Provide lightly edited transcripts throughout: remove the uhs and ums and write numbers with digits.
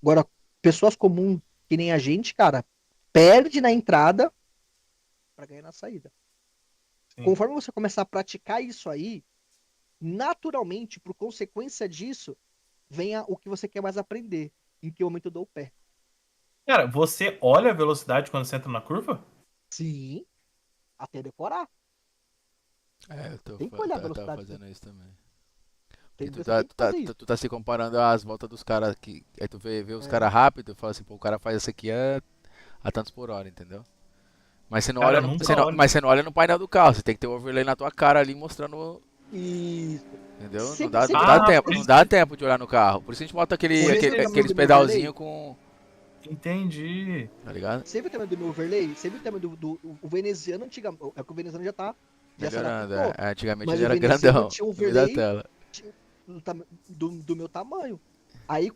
Agora, pessoas comuns que nem a gente, cara, perde na entrada pra ganhar na saída. Sim. Conforme você começar a praticar isso aí, naturalmente, por consequência disso, venha o que você quer mais aprender. Em que momento eu dou o pé. Cara, você olha a velocidade quando você entra na curva? Sim, até decorar. É, Tem que olhar a tava velocidade. fazendo isso também. Porque Você tem que fazer isso. tu tá se comparando às voltas dos caras que. Aí tu vê os É, caras rápido e fala assim, pô, o cara faz isso aqui a tantos por hora, entendeu? Mas você não Cara, olha eu no, nunca olho. mas você não olha no painel do carro, você tem que ter o overlay na tua cara ali mostrando, isso. entendeu? Você você viu Ah, por Não isso dá que. tempo de olhar no carro. Por isso a gente bota Por isso viu o que. tamanho aqueles do meu overlay? pedalzinho com, Entendi. tá ligado? Você viu o tamanho do meu overlay? Você viu o tamanho o veneziano antigamente. É que o veneziano já se Melhorando, adaptou. Antigamente Mas ele o era veneziano grandão tinha um no meio da overlay tela. do meu tamanho. Aí,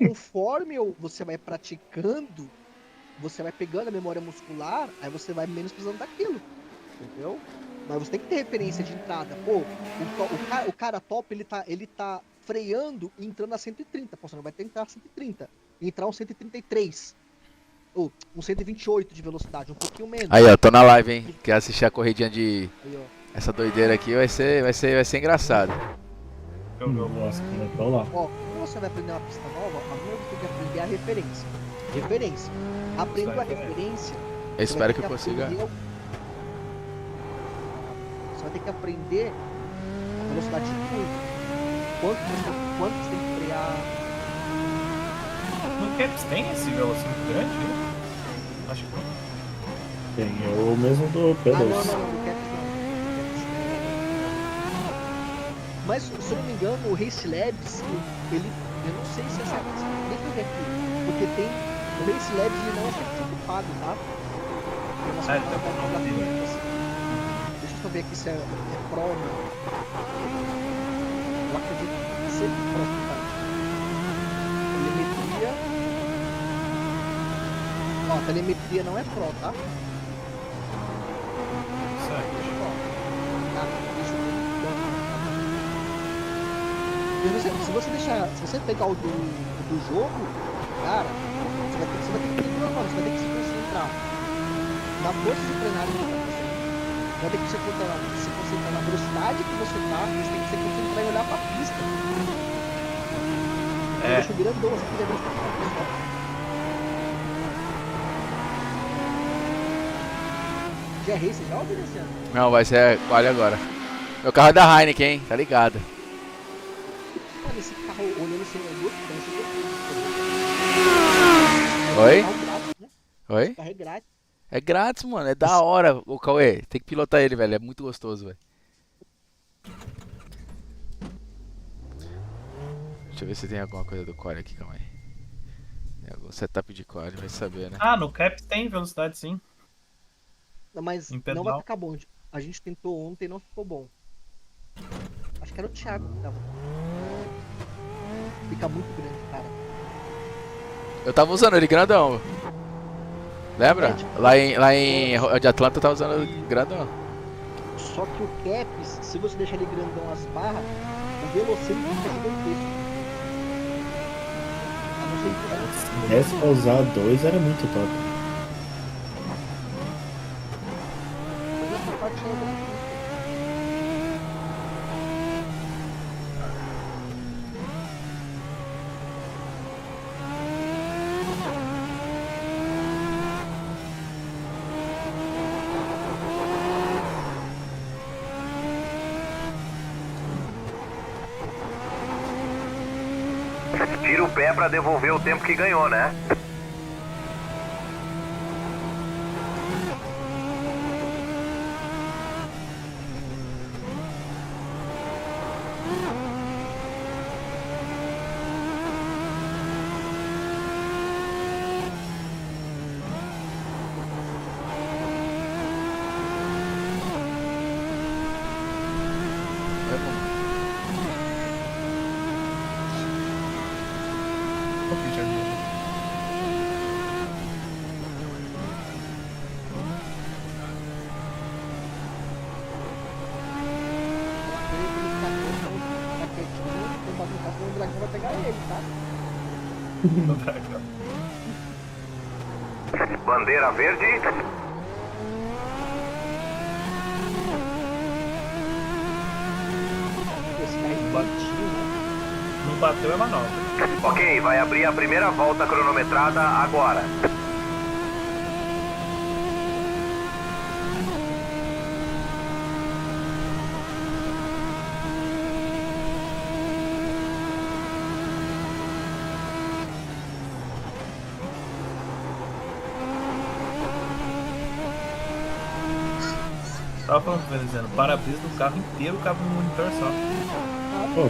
você vai praticando, você vai pegando a memória muscular, aí você vai menos precisando daquilo. Entendeu? Mas você tem que ter referência de entrada. Pô, o cara top, ele tá freando e entrando a 130. Pô, você não vai ter que entrar a 130. Entrar um 133. Ou um 128 de velocidade, um pouquinho Aí, menos. ó, tô na live, hein? Quer assistir a corridinha de. Aí, ó. Essa doideira aqui vai ser engraçado. Eu Nossa, como é que tá lá? Ó, quando você vai aprender uma pista nova, a primeira coisa que você tem que aprender é a referência. Referência. Isso Aprendeu a aí também. referência, Eu você vai espero ter que que eu consiga. aprender. Você vai ter que aprender a velocidade de curva. Quanto você tem que frear. No Caps tem esse velocímetro grande? Né? Tem. Acho que não. Tem, é o mesmo do Ah, não, não, P2. não. No Caps não. No Caps Mas, se eu não me engano, o Race Labs, ele. Eu não sei se é certo. Deixa eu ver aqui. Porque tem. O Race Labs ele não é 100% pago, tá? Tem umas Ah, ele tem funcionalidades um nome dele. gratuitas. Deixa eu só ver aqui se é Pro ou não. Eu acredito que seja Pro, tá? Telemetria. Ó, telemetria não é Pro, tá? Certo. Ó, tá? Deixa eu ver. Se você pegar o do jogo, cara, você vai ter que você vai ter que se concentrar na força de frenagem que você tá fazendo. Vai ter que se concentrar na velocidade que você tá, você tem que se concentrar em olhar pra pista. Eu É. deixo grandão assim, quiser ver se tá pessoal. Já errei, você já ouviu esse ano? Não, vai ser qual agora. Meu carro é da Heineken, hein? Tá ligado? Mano, esse carro olhando assim, é louco, parece que eu Oi? carro grátis, né? Esse Oi? carro é grátis. É grátis, mano. É da hora. O Cauê, tem que pilotar ele, velho. É muito gostoso, velho. Deixa eu ver se tem alguma coisa do core aqui, calma aí. Tem algum setup de core, vai saber, né? Ah, no Caps tem velocidade sim. Mas Em não vai pedal. ficar bom. A gente tentou ontem e não ficou bom. Acho que era o Thiago que tava. Fica muito grande, cara. Eu tava usando ele grandão. É, Lembra? tipo, Lá em de Atlanta eu tava usando grandão. só que o Caps, se você deixar ele grandão as barras, o velocímetro fica gigantesco. A não ser que Se desse pra usar dois, era muito top. mas essa parte é gratuita. Tira o pé pra devolver o tempo que ganhou, né? Ele ficar quietinho, o bagulho tá com o dragão vai pegar ele, tá? No dragão. Bandeira verde. Esse carro batinho, né? Não bateu é manobra. Ok, vai abrir a primeira volta cronometrada agora. Tava falando pra ele dizendo, para-brisa do carro inteiro cabe no monitor só. Pô,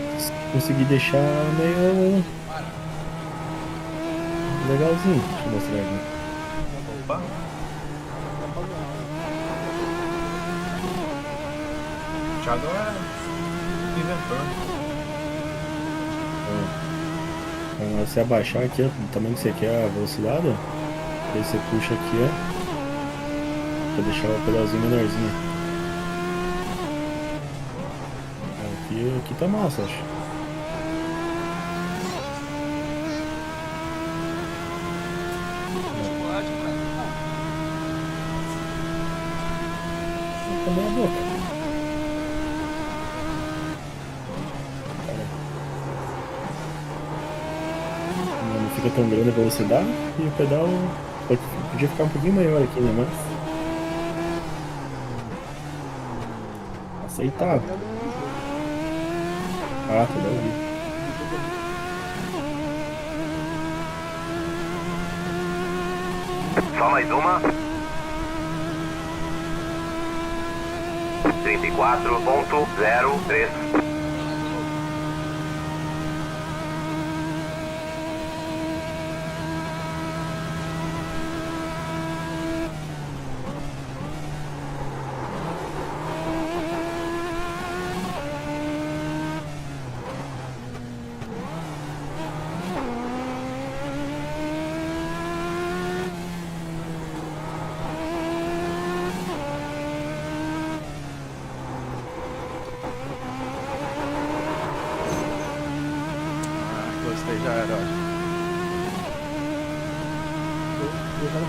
consegui deixar meio legalzinho. Deixa eu mostrar aqui. Opa, o Thiago é inventor. Então, se abaixar aqui, ó, do tamanho que você quer a velocidade, ó, aí você puxa aqui, ó, pra deixar o pedalzinho menorzinho. Aqui tá massa, acho. Tá meia boca. Não fica tão grande a velocidade e o pedal podia ficar um pouquinho maior aqui, né? Mas aceitável. Ah, tá bom. Só mais uma. 34.03. Gostei, já era, ó.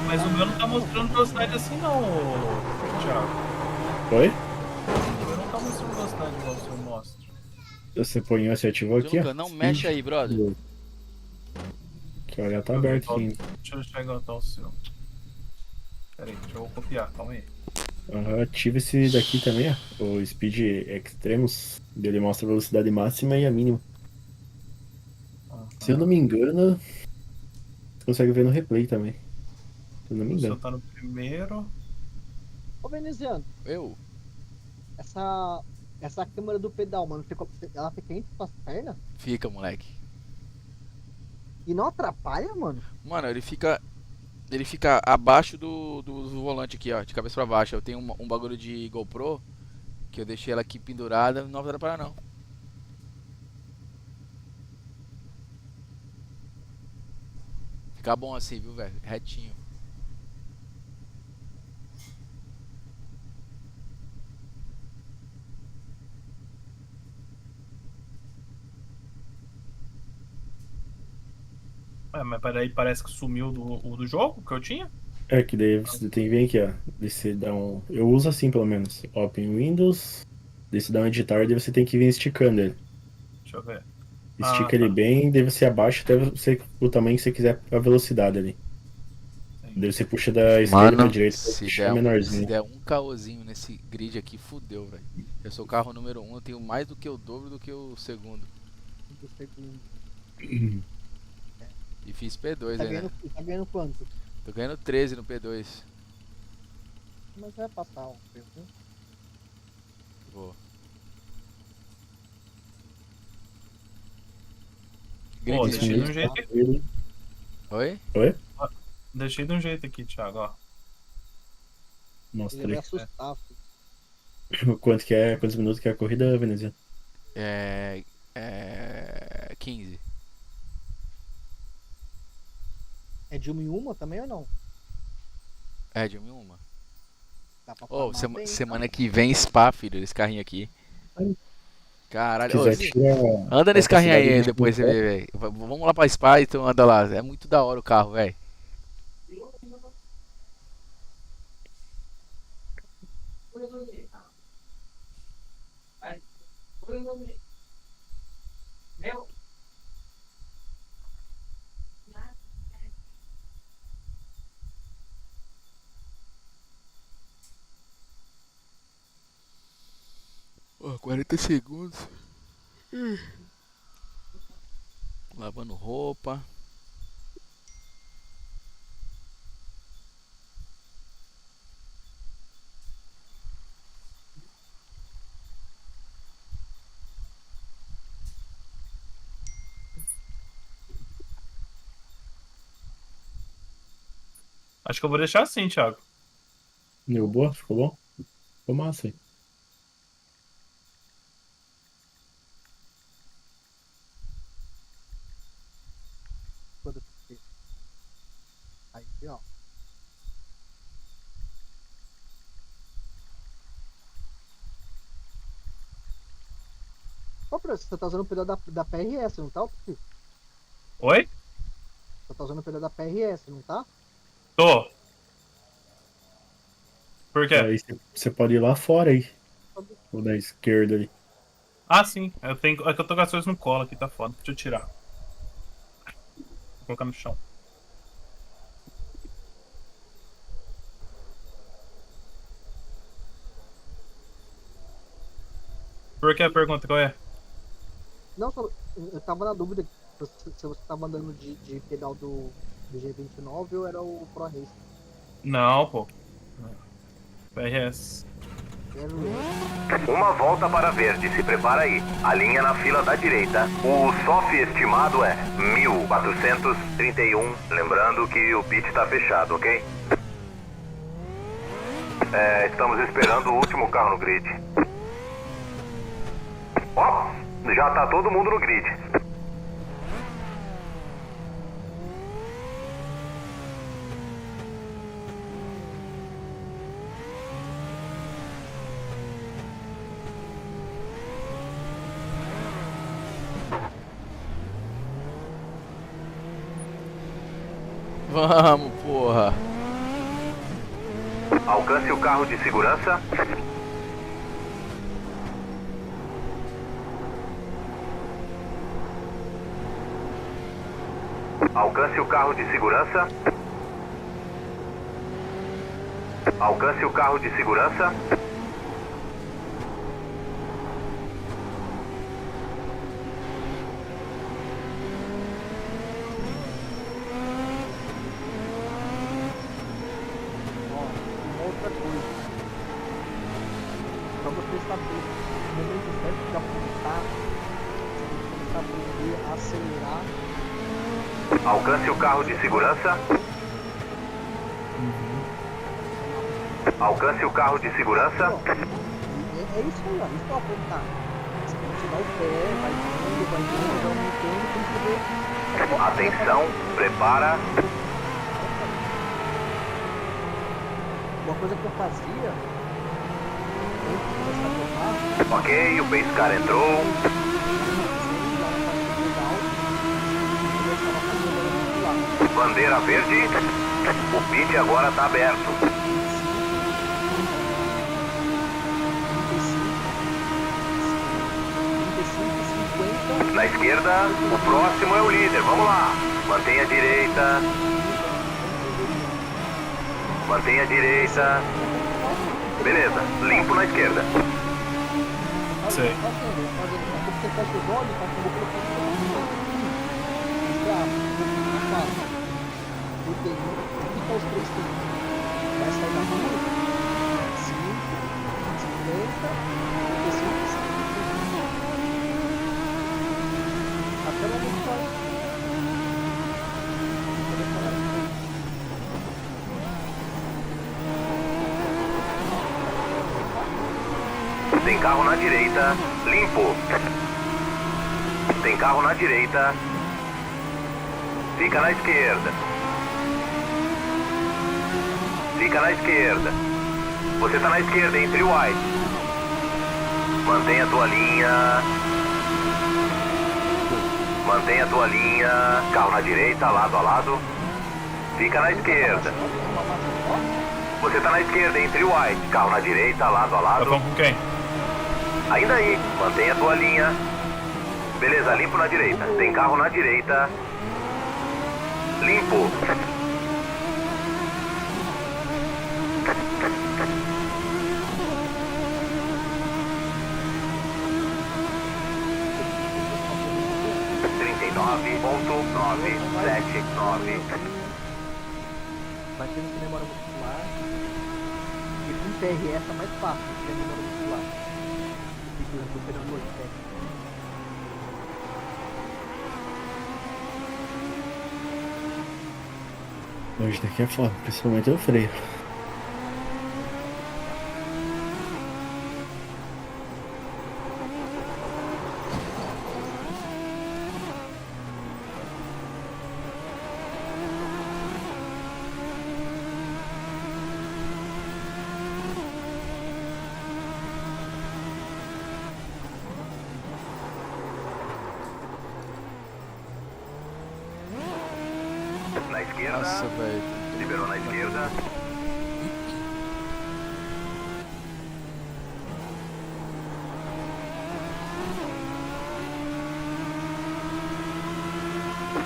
Mas o meu não tá mostrando velocidade assim não, Thiago. Oi? O meu não tá mostrando velocidade igual o seu mostra. Você põe você ativou aqui, Juca, ó. não mexe aí, brother. Que olha, tá aberto aqui. Deixa eu chegar até o seu. Pera aí, deixa eu copiar, calma aí. Ativa esse daqui também, ó. O Speed Extremos. Ele mostra a velocidade máxima e a mínima. Se eu não me engano, você consegue ver no replay também. Se eu não me O seu engano. tá no primeiro. Ô, veneziano, Eu? essa câmera do pedal, mano, ela fica entre suas pernas Fica, moleque. e não atrapalha, mano? Mano, ele fica abaixo do volante aqui, ó, de cabeça pra baixo. Eu tenho um bagulho de GoPro que eu deixei ela aqui pendurada, não vai atrapalhar não. Fica bom assim, viu, velho? Retinho. É, mas peraí, parece que sumiu o do jogo que eu tinha? É que daí você tem que vir aqui, ó. Daí você dá um. Eu uso assim pelo menos. Open Windows. Daí você dá um editar e daí você tem que vir esticando ele. Deixa eu ver. Estica Ah, ele tá. bem, daí você abaixa até você, o tamanho que você quiser, a velocidade ali. Entendi. Daí você puxa da esquerda pra direita pra se puxar der, se menorzinho. der um caôzinho nesse grid aqui, fudeu, velho. Eu sou o carro número 1, eu tenho mais do que o dobro do que o segundo. Do segundo. E fiz P2 Tá aí, né? ganhando, tá ganhando quanto? Tô ganhando 13 no P2. Mas vai passar um tempo, né? Vou. Pô, Grid, deixei de um jeito aqui. Oi? Oi? Deixei de um jeito aqui, Thiago, ó. Ele Mostra vai aí. assustar, filho. Quantos minutos que é a corrida, Veneziano? É 15. É de uma em uma também ou não? É, de uma em uma. Dá pra Ô, farmar bem, semana que vem Spa, filho, esse carrinho aqui. Se Caralho, ô, quiser tirar. anda nesse carrinho aí capacidade depois de- você vê, velho. Vamos lá pra Spa e tu anda lá. É muito da hora o carro, velho. Ó, 40 segundos. Lavando roupa. Acho que eu vou deixar assim, Thiago. Deu boa? Ficou bom? Ficou massa aí. Quando- Aí, ó. Ô, Preço, você tá usando o pneu da PRS, não tá? Você Oi? tá usando o pneu da PRS, não tá? Tô. Por quê? Aí você pode ir lá fora aí. Ou da esquerda ali. Ah, sim. É que eu tô com as coisas no colo aqui, tá foda. Deixa eu tirar. Vou colocar no chão. Por que a pergunta? Qual é? Não, eu tava na dúvida se você tava andando de pedal do G29 ou era o Pro Race. Não, pô. PRS. Era o... Uma volta para verde, se prepara aí. A linha na fila da direita. O SOF estimado é 1431. Lembrando que o pit tá fechado, ok? Estamos esperando o último carro no grid. Ó, já tá todo mundo no grid. Vamos, porra. Alcance o carro de segurança. Alcance o carro de segurança. Alcance o carro de segurança. Ó, uma outra coisa. Pra você saber o momento certo de apontar, você tem que começar a aprender a acelerar. Alcance o carro de segurança. Alcance o carro de segurança. É isso aí, ó. Isso que eu apontar. Você tem que tirar o pé, vai indo, vai aumentando, tem que ver. Atenção, prepara. Uma coisa que eu fazia antes de começar a tomar, Ok, o pace car entrou. eu lá na parte do pedal e começava a fazer lá. Bandeira verde. O pit agora tá aberto. 35, 50. Na esquerda, o próximo é o líder. Vamos lá. Mantenha a direita. Mantenha a direita. Beleza, limpo na esquerda. Sei. Você fecha os olhos, tá com o microfone. Porque fica os três tempos. Vai sair da rua. 5, 50, 55, 55. Até lá no final. Tem carro na direita. Limpo. Tem carro na direita. Fica na esquerda. Fica na esquerda. Você tá na esquerda, entre o white. Mantenha a tua linha. Mantenha a tua linha. Carro na direita, lado a lado. Fica na esquerda. Você tá na esquerda, entre White. Carro na direita, lado a Tá lado. falando com quem? Ainda aí, mantenha a tua linha. Beleza, limpo na direita. Tem carro na direita. Limpo. Vai ter essa memória muscular. E com TRS é mais fácil do que a memória muscular. E por exemplo, o operador de técnico. Hoje daqui é foda, principalmente o freio. Na esquerda. Nossa, velho. Liberou na esquerda.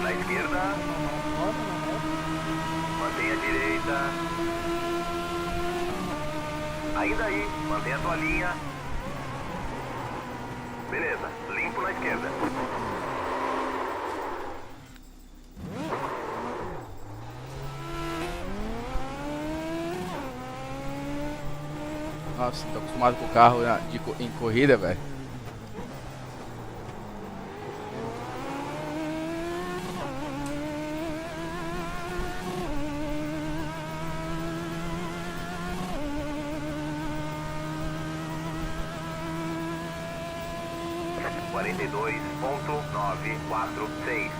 Na esquerda. Mantenha a direita. Ainda aí, mantenha a tua linha. Beleza, limpo na esquerda. Nossa, tô acostumado com o carro em corrida, velho. Quarenta e 42.946.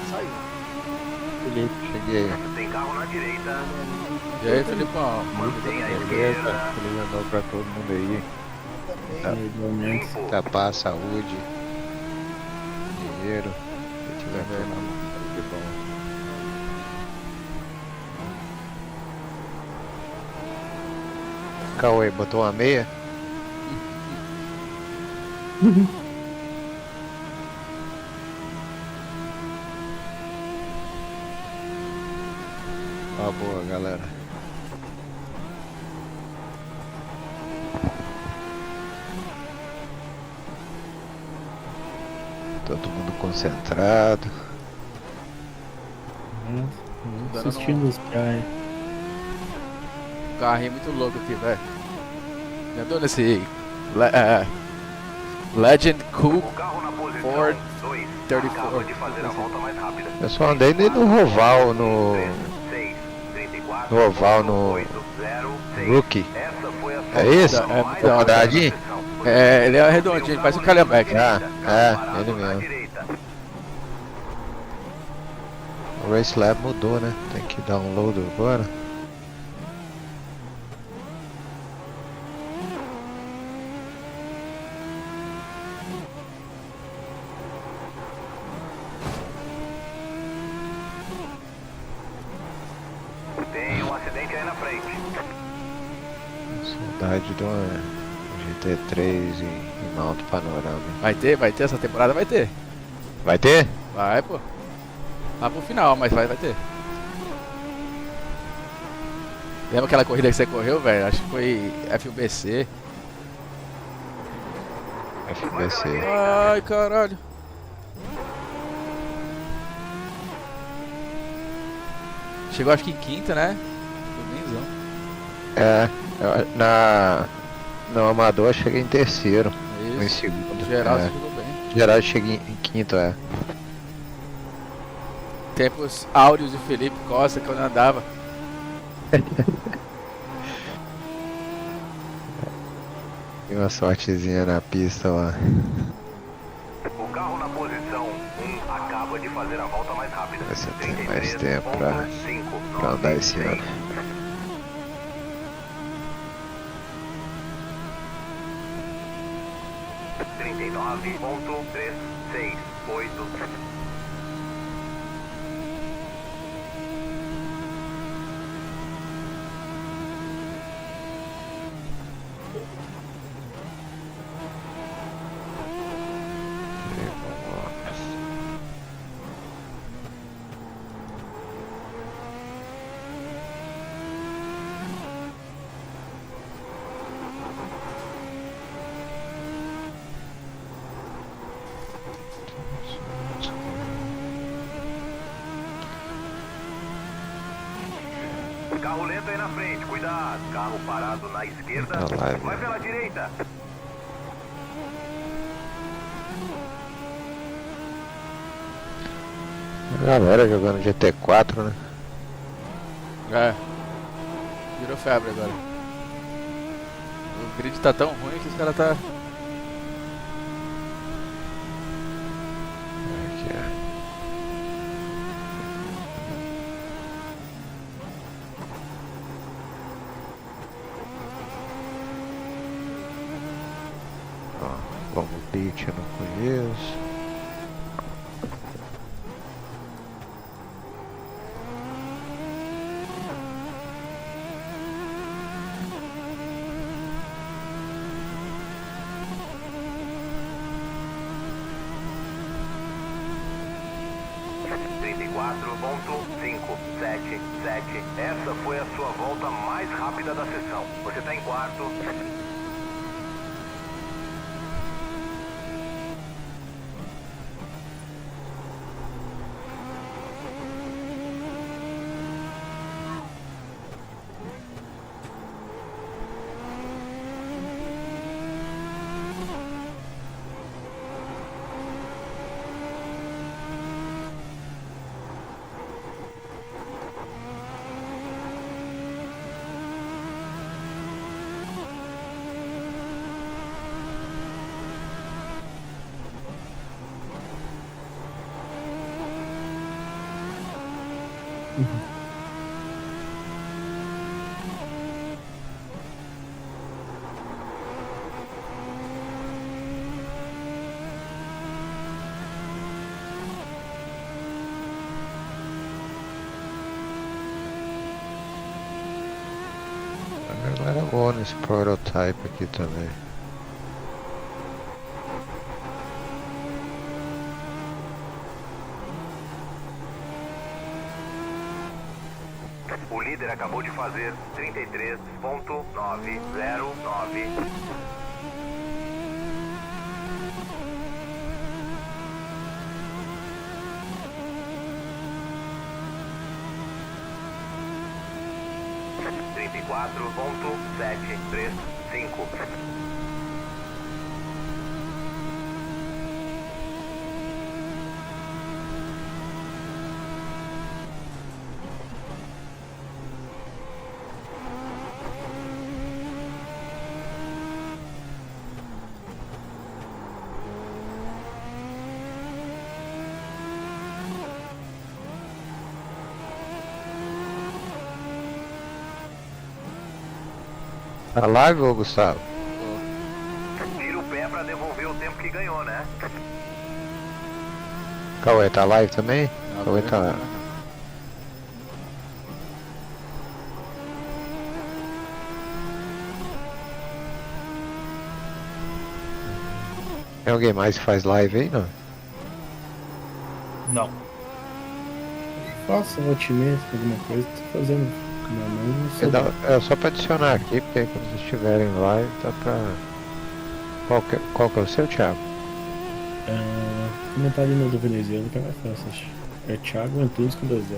Saiu. Felipe, cheguei. Tem carro na direita. E aí, Felipão? Mantenha a Beleza? esquerda. Feliz ano novo pra todo mundo aí. Também. Igualmente. Limpo. Da paz, saúde, dinheiro. Se tiver tudo na mão, tudo de bom. Cauê, botou uma meia? Ó, boa, galera. Todo mundo concentrado. Assistindo os piais. Um carrinho muito louco aqui, velho. Já tô nesse Legend Coupe O carro na posição Ford 2 34. acaba de fazer a volta mais rápida. Eu só andei nem no Roval, no 6, 34, No oval, no 806. Rookie. Essa foi a É esse? É mais muito da hora. Quadradinho? É, ele é redondinho, ele parece um calhambeque. Ele na mesmo. direita. O Race Lab mudou, né? Tem que download agora. Tem um acidente aí na frente. Saudade de uma GT3 em alto panorama. Vai ter, essa temporada vai ter. Vai ter? Vai, pô. Lá pro final, mas vai ter. Lembra aquela corrida que você correu, velho? Acho que foi FUBC. FBC. Ai, caralho. Chegou acho que em quinta, né? Domingos, No Amador eu cheguei em terceiro. Ou em Isso. segundo. Geral, É. você jogou bem. Geral eu cheguei em quinto, é. Tempos áureos de Felipe Costa quando andava. E uma sortezinha na pista lá. O carro na posição 1 acaba de fazer a volta mais rápida. Você tem mais tempo pra andar esse ano. Trinta e 39,368. Carro lento aí na frente, cuidado. Carro parado na esquerda. Tá lá, Vai né? pela direita. A galera jogando GT4, né? É. Virou febre agora. O grid tá tão ruim que os caras tá. Aqui, ó. Ó, vamos pit, eu não conheço. Trinta e 34,577. Essa foi a sua volta mais rápida da sessão. Você tá em quarto. A galera boa nesse prototype aqui também. O líder acabou de fazer 33,909. Trinta e 34,735. Tá live, ô Gustavo? Tira o pé pra devolver o tempo que ganhou, né? Cauê, tá live também? Não, Cauê tá lá. Tem alguém mais que faz live aí, não? Não. Faça otimista, alguma coisa, tô fazendo. Não, não sei. É só pra adicionar aqui, porque aí quando vocês estiverem em live, dá pra... Qual que é o seu, Thiago? Comentar ali no do veneziano que é mais fácil, acho. É Thiago Antunes com 2 S.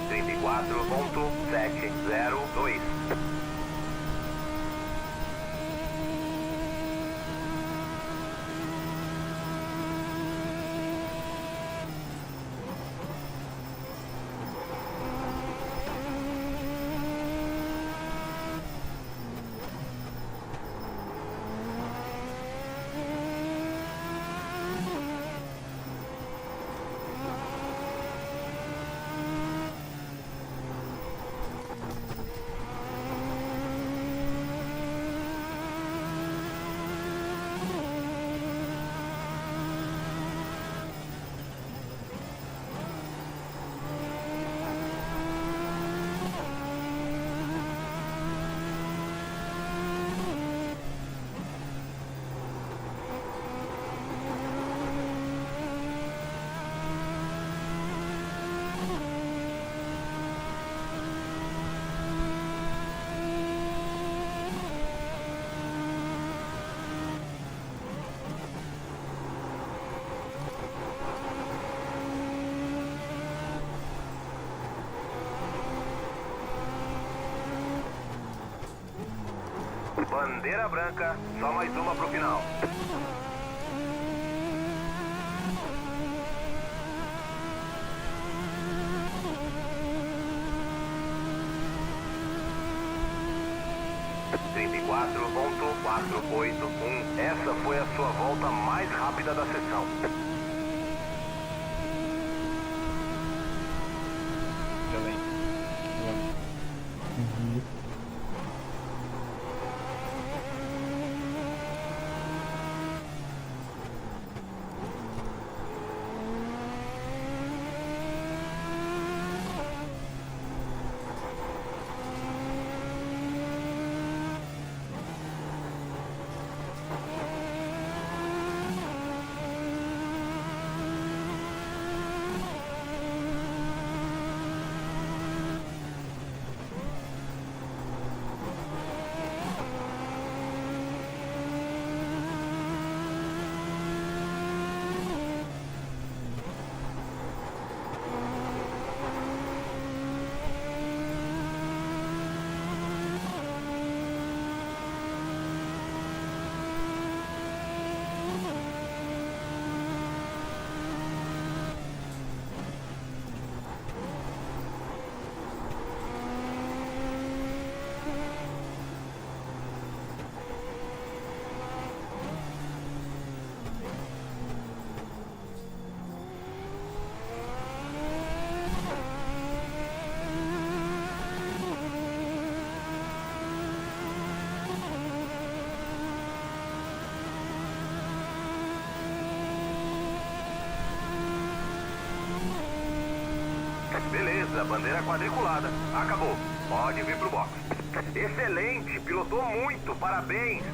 34.702. Bandeira branca, só mais uma pro final. Essa foi a sua volta mais rápida da sessão. Já vem. Uhum. Beleza, bandeira quadriculada. Acabou. Pode vir pro box. Excelente, pilotou muito, parabéns.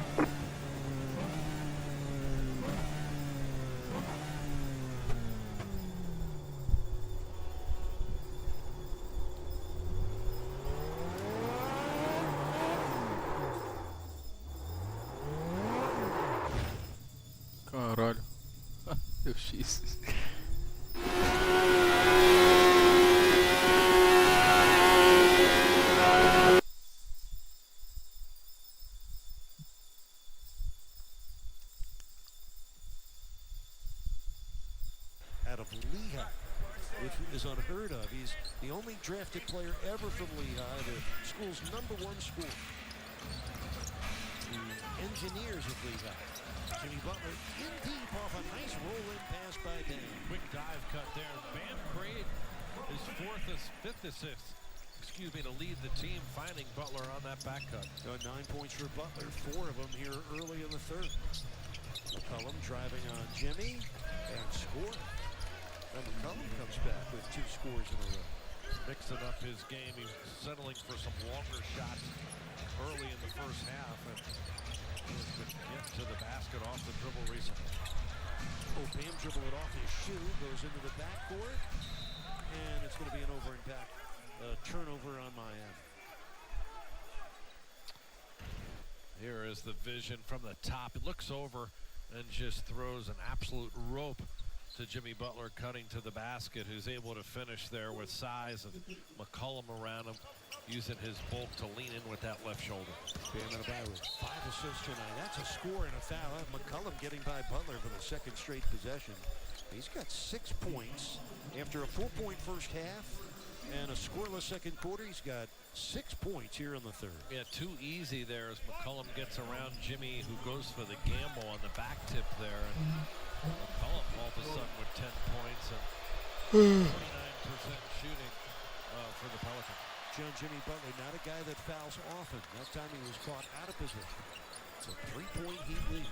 Deu X. Out of Lehigh, which is unheard of. He's the only drafted player ever from Lehigh, the school's #1 school. The Engineers of Lehigh. Jimmy Butler in deep off a nice roll-in pass by Bam. Quick dive cut there. Bam Craig, his fifth assist, to lead the team, finding Butler on that back cut. 9 points for Butler, 4 of them here early in the third. McCollum driving on Jimmy and scoring. And McCollum comes back with 2 scores in a row. Mixing up his game. He's settling for some longer shots early in the first half. And he's been getting to the basket off the dribble recently. Oh, Bam dribbled it off his shoe, goes into the backcourt, and it's going to be an over-impact turnover on Miami. Here is the vision from the top. It looks over and just throws an absolute rope to Jimmy Butler cutting to the basket, who's able to finish there with size and McCollum around him, using his bulk to lean in with that left shoulder. Bam Adebayo with 5 assists tonight. That's a score and a foul. McCollum getting by Butler for the second straight possession. He's got 6 points after a 4-point first half and a scoreless second quarter. He's got 6 points here in the third. Yeah, too easy there as McCollum gets around Jimmy, who goes for the gamble on the back tip there. And McCollum all of a sudden with 10 points and 29% shooting for the Pelicans. John Jimmy Butler, not a guy that fouls often. That time he was caught out of position. It's a 3-point Heat lead.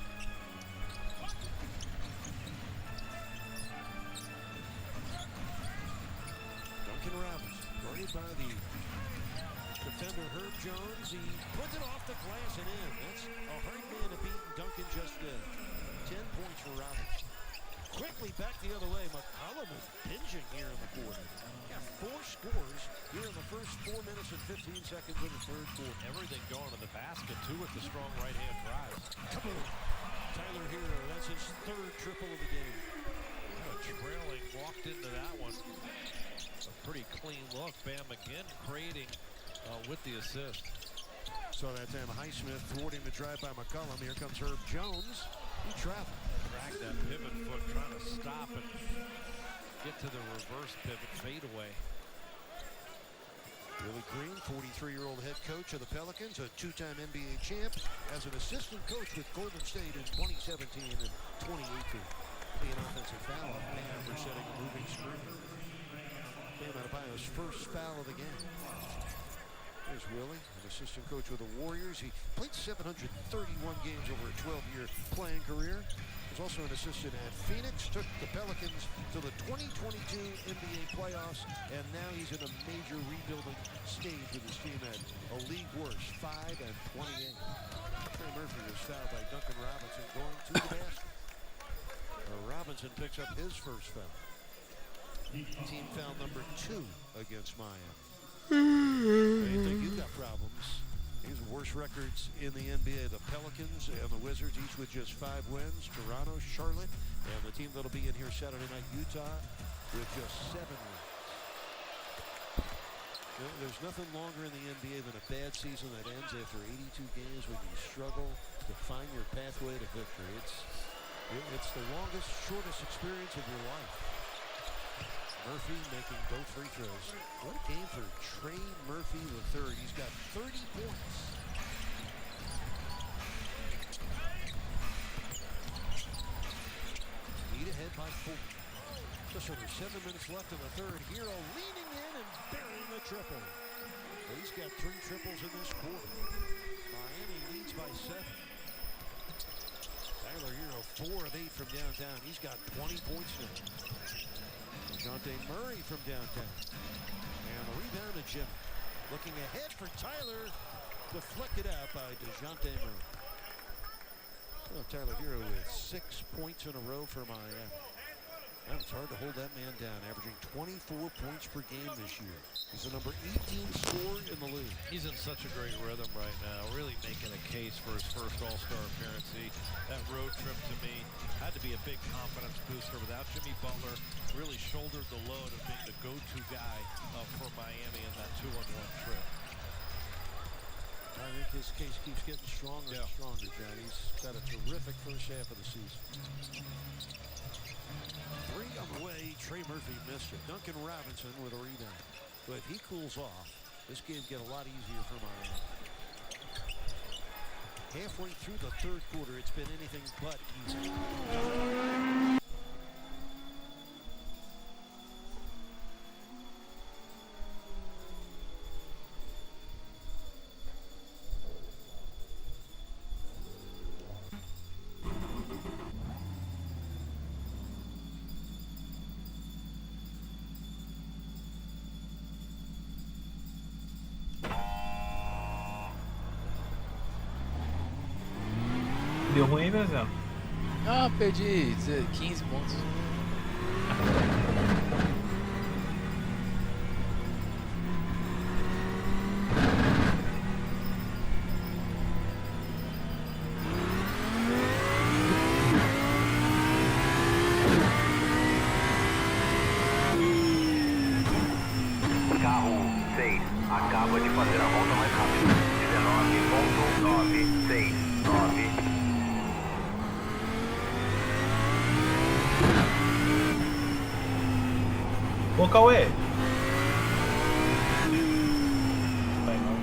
Duncan Robinson, guarded by the defender Herb Jones. He puts it off the glass and in. That's a hard man to beat, and Duncan just did. 10 points for Robinson. Quickly back the other way. McCollum is binging here in the quarter. Got 4 scores here in the first 4 minutes and 15 seconds in the third quarter. Everything going to the basket, too, with the strong right-hand drive. Kaboom! Tyler Hero, that's his 3rd triple of the game. Trailing, walked into that one. A pretty clean look. Bam again creating with the assist. So that's Em Highsmith thwarting the drive by McCollum. Here comes Herb Jones. He traveled. Dragged that pivot foot, trying to stop and get to the reverse pivot fadeaway. Willie Green, 43-year-old head coach of the Pelicans, a 2-time NBA champ, as an assistant coach with Golden State in 2017 and 2018. Be an offensive foul on Bam for setting a moving screen. Bam Adebayo's first foul of the game. There's Willie, an assistant coach with the Warriors. He played 731 games over a 12-year playing career. Was also an assistant at Phoenix, took the Pelicans to the 2022 NBA playoffs, and now he's in a major rebuilding stage with his team at a league worst 5-28. Trey Murphy was fouled by Duncan Robinson going to the basket. Robinson picks up his first foul. Team foul number 2 against Miami. You think you've got problems. These are worst records in the NBA. The Pelicans and the Wizards, each with just 5 wins. Toronto, Charlotte, and the team that'll be in here Saturday night, Utah, with just 7 wins. There's nothing longer in the NBA than a bad season that ends after 82 games when you struggle to find your pathway to victory. It's the longest, shortest experience of your life. Murphy making both free throws. What a game for Trey Murphy III. He's got 30 points. Heat ahead by 4. Just over 7 minutes left in the third. Hero leaning in and burying the triple. Well, he's got 3 triples in this quarter. Miami leads by 7. Tyler Hero, 4 of 8 from downtown. He's got 20 points now. DeJounte Murray from downtown. And the rebound to Jimmy. Looking ahead for Tyler. Deflected out by DeJounte Murray. Well, Tyler Hero with 6 points in a row for Miami. And it's hard to hold that man down, averaging 24 points per game this year. He's the number 18 scorer in the league. He's in such a great rhythm right now, really making a case for his first All-Star appearance. That road trip to me had to be a big confidence booster. Without Jimmy Butler, really shouldered the load of being the go-to guy for Miami in that 2-on-1 trip. I think his case keeps getting stronger and stronger, John. He's got a terrific first half of the season. 3 on the way. Trey Murphy missed it. Duncan Robinson with a rebound. But if he cools off, this game get a lot easier for Miami. Halfway through the third quarter, it's been anything but easy. Deu ruim, Dezão? Ah, perdi 15 pontos. Carro 6 acaba de fazer a volta mais rápida. 19.969. Ô, Cauê! Vai não.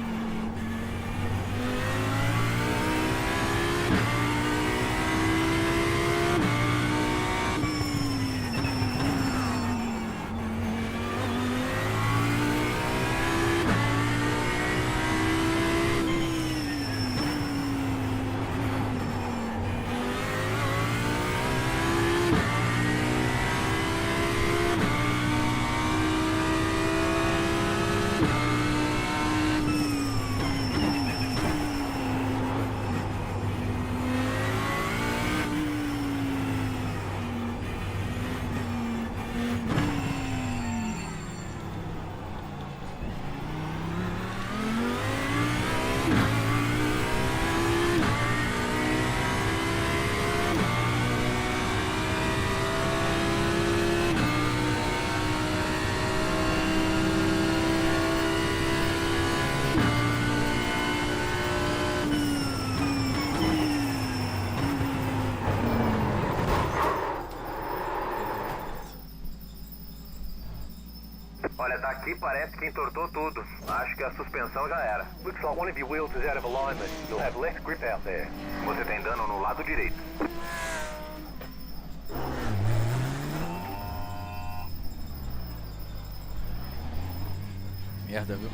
Olha, daqui parece que entortou tudo. Acho que a suspensão já era. Looks like one of your wheels is out of alignment. You'll have less grip out there. Você tem dano no lado direito. Merda, viu?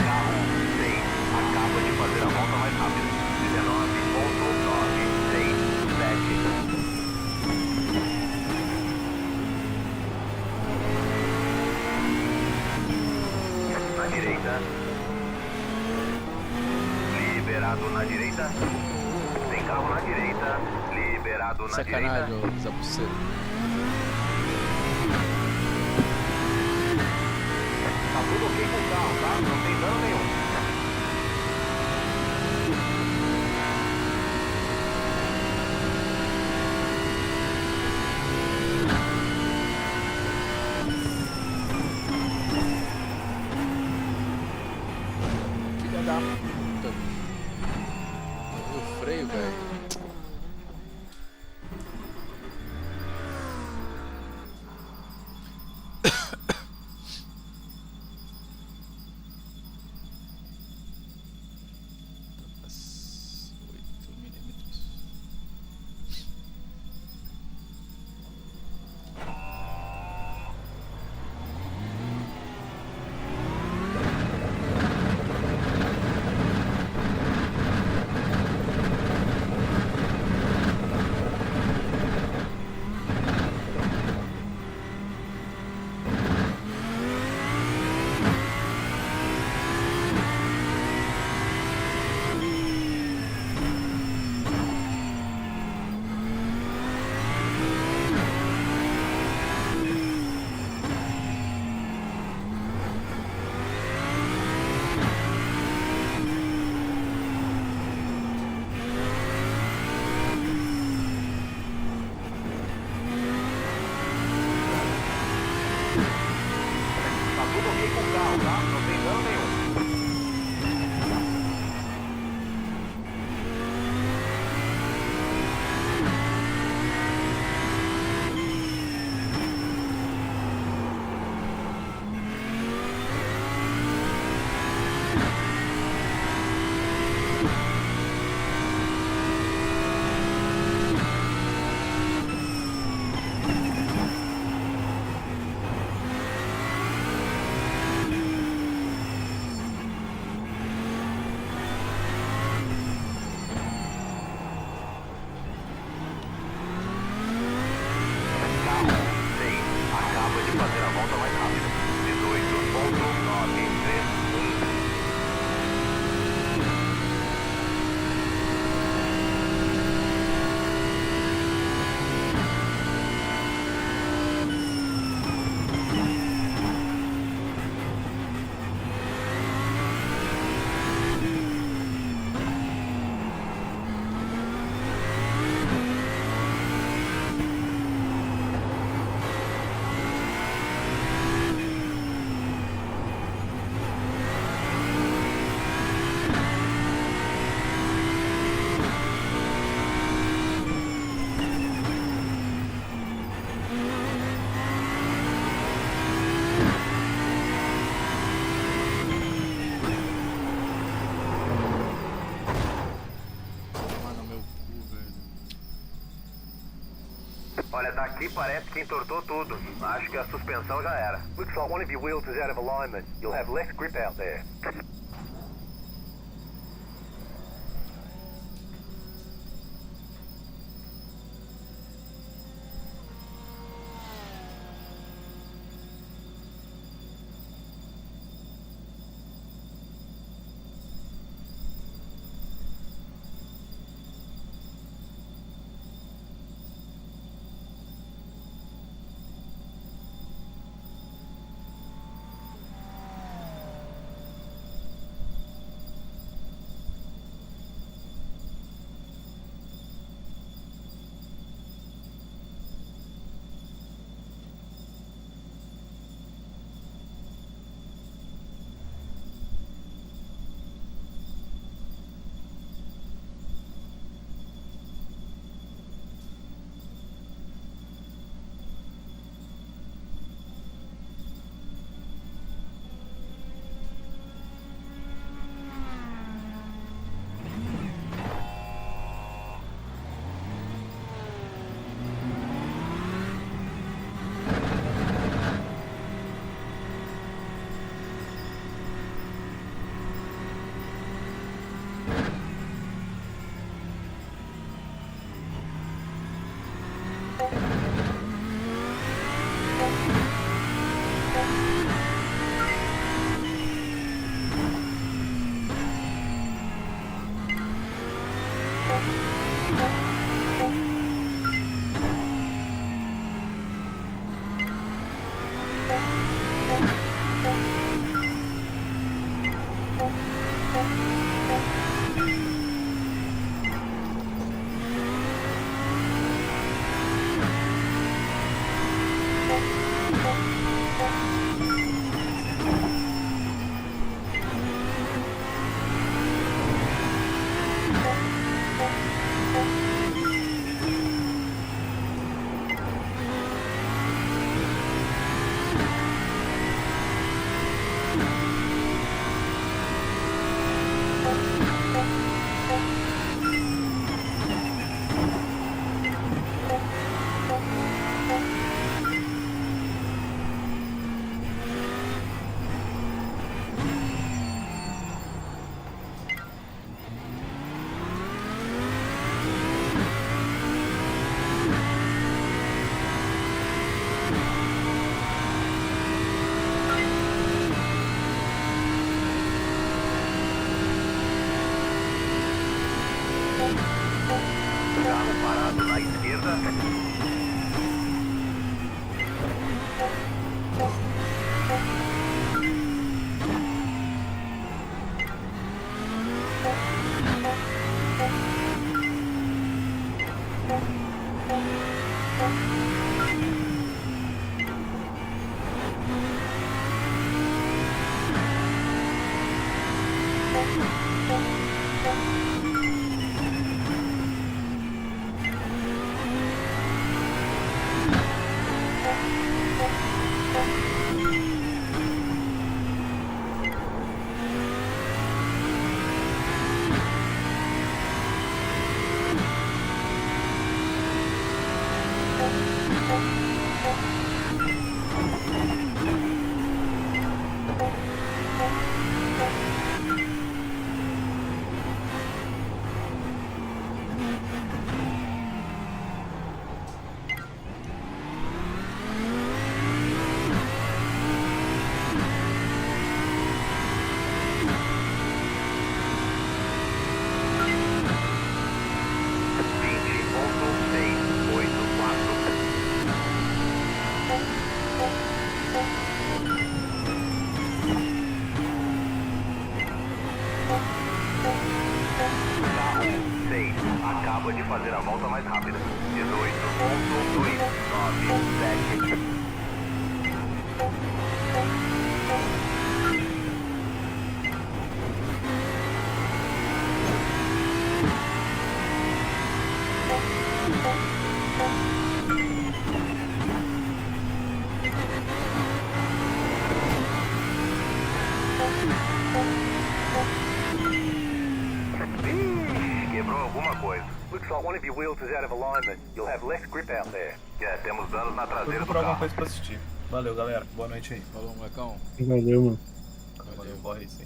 Carro 6 acaba de fazer a volta mais rápida. 19.967. Na direita. Liberado na direita. Tem carro na direita. Liberado na Sacanagem, direita. ô Zabuceiro. Tá tudo ok com o carro, tá? Não tem dano nenhum. tudo ok com o carro, tá? Não tem dano nenhum. Acaba de fazer a volta mais rápida. 18.931. Mano, meu cu, velho. Olha, daqui parece que entortou tudo. Acho que a suspensão já era. Looks like one of your wheels is out of alignment. You'll have less grip out there. Carro parado na esquerda. Acaba de fazer a volta mais rápida. 18.297. Quebrou alguma coisa. Looks like one of your wheels is out of alignment. You'll have less grip out there. Temos danos na Eu traseira vou do procurar alguma carro. coisa pra assistir. Valeu, galera. Boa noite aí. Falou, molecão. Valeu, mano. Valeu, corre aí, sim.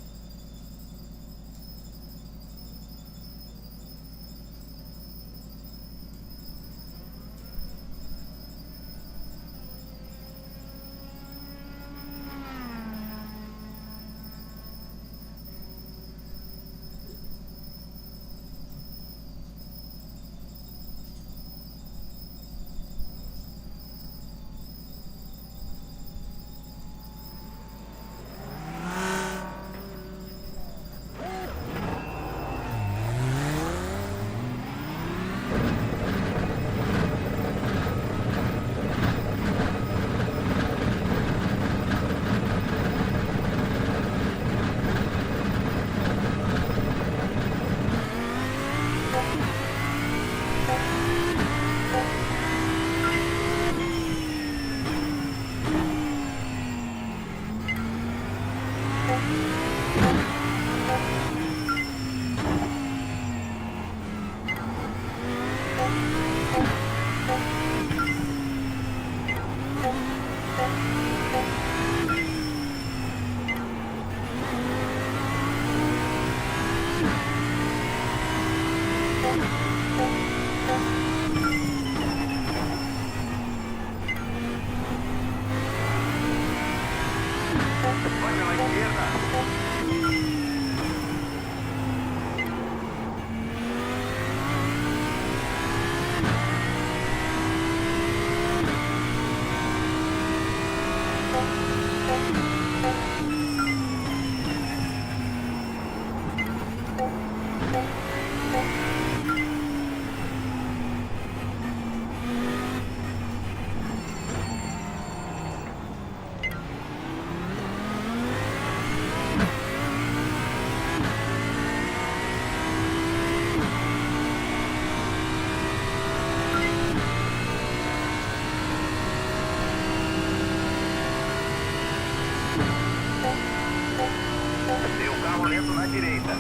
Vai pela esquerda. Tem um carro lento na direita.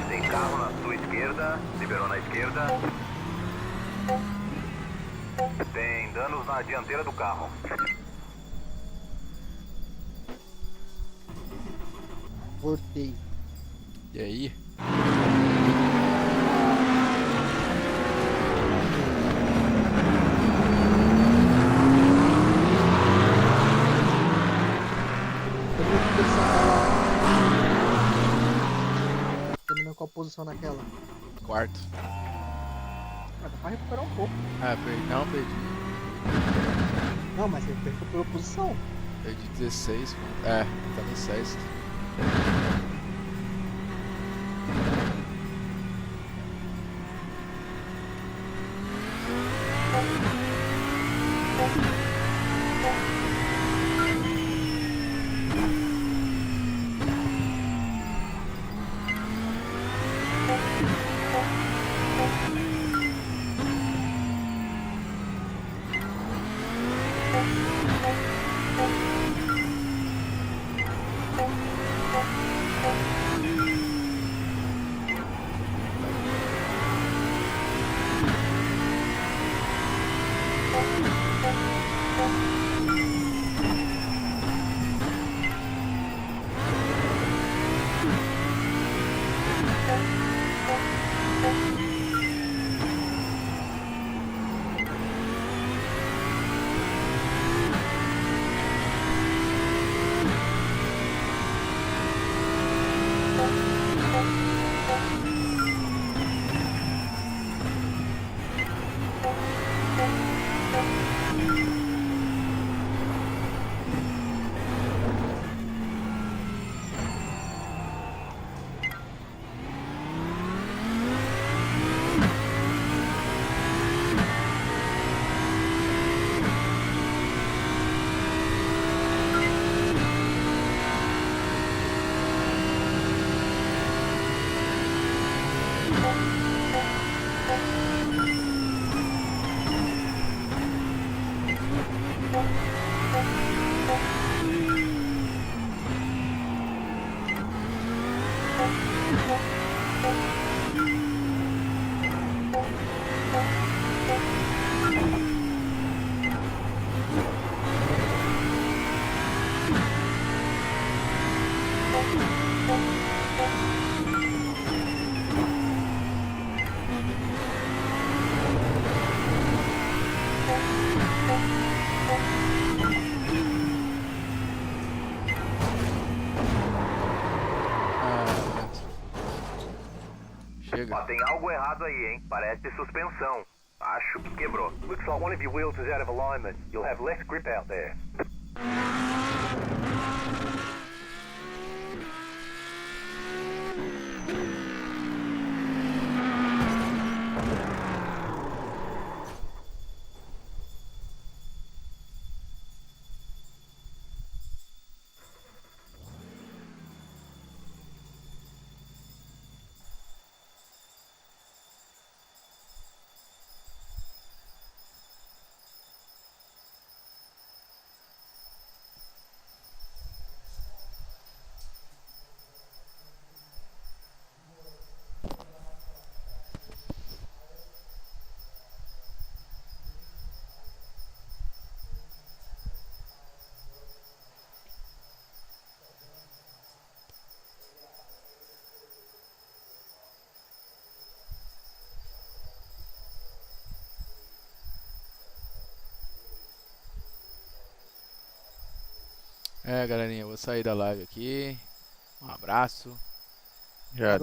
Tem carro na sua esquerda. Liberou na esquerda. Tem danos na dianteira do carro. Voltei. E aí? Terminou qual posição naquela? Quarto. Ah, dá pra recuperar um pouco. Ah, perdi. Não, perdi. Não, mas ele recuperou posição. Perdi 16. É, tá no sexto. tem algo errado aí, hein? Parece suspensão. Acho que quebrou. Looks like one of your wheels is out of alignment. You'll have less grip out there. Galerinha, eu vou sair da live aqui. Um abraço. Já deu.